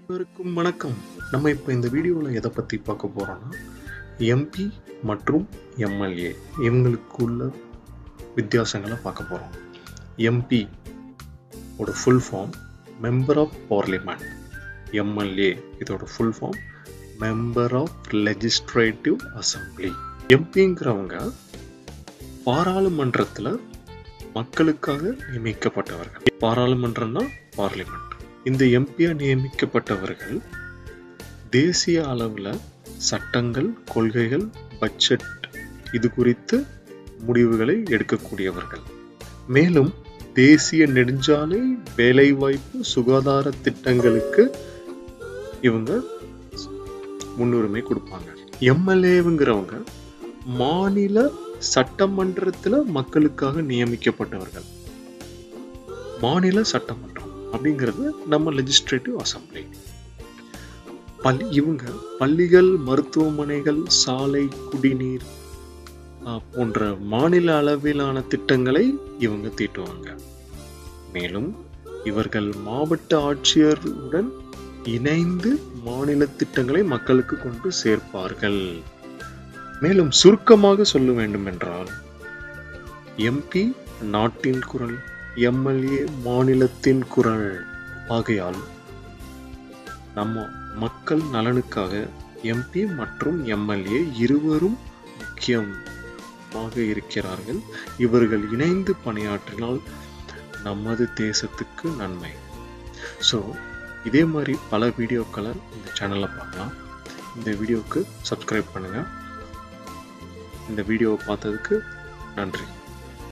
அனைவருக்கும் வணக்கம். நம்ம இப்போ இந்த வீடியோவில் எதை பற்றி பார்க்க போகிறோம்னா, எம்பி மற்றும் எம்எல்ஏ இவங்களுக்குள்ள வித்தியாசங்களை பார்க்க போகிறோம். எம்பி ஓட full form member of parliament. MLA இதோட full form member of legislative assembly. எம்பிங்கிறவங்க பாராளுமன்றத்தில் மக்களுக்காக நியமிக்கப்பட்டவர்கள். பாராளுமன்றம்னா பார்லிமெண்ட். இந்த எம்பியா நியமிக்கப்பட்டவர்கள் தேசிய அளவில் சட்டங்கள், கொள்கைகள், பட்ஜெட் இது குறித்து முடிவுகளை எடுக்கக்கூடியவர்கள். மேலும் தேசிய நெடுஞ்சாலை, வேலைவாய்ப்பு, சுகாதார திட்டங்களுக்கு இவங்க முன்னுரிமை கொடுப்பாங்க. எம்எல்ஏங்கிறவங்க மாநில சட்டமன்றத்தில் மக்களுக்காக நியமிக்கப்பட்டவர்கள். மாநில சட்டமன்றம் அப்படிங்கிறது நம்ம லெஜிஸ்லேட்டிவ் அசம்பிளி. இவங்க பள்ளிகள், மருத்துவமனைகள், சாலை, குடிநீர் போன்ற மாநில அளவிலான திட்டங்களை இவங்க தீட்டுவாங்க. மேலும் இவர்கள் மாவட்ட ஆட்சியருடன் இணைந்து மாநில திட்டங்களை மக்களுக்கு கொண்டு சேர்ப்பார்கள். மேலும் சுருக்கமாக சொல்ல வேண்டும் என்றால், எம்பி நாட்டின் குரல், எம்எல்ஏ மாநிலத்தின் குரல். ஆகையால் நம்ம மக்கள் நலனுக்காக எம்பி மற்றும் எம்எல்ஏ இருவரும் முக்கியமாக இருக்கிறார்கள். இவர்கள் இணைந்து பணியாற்றினால் நமது தேசத்துக்கு நன்மை. ஸோ இதே மாதிரி பல வீடியோக்களை இந்த சேனலில் பார்க்கலாம். இந்த வீடியோவுக்கு சப்ஸ்கிரைப் பண்ணுங்கள். இந்த வீடியோவை பார்த்ததுக்கு நன்றி.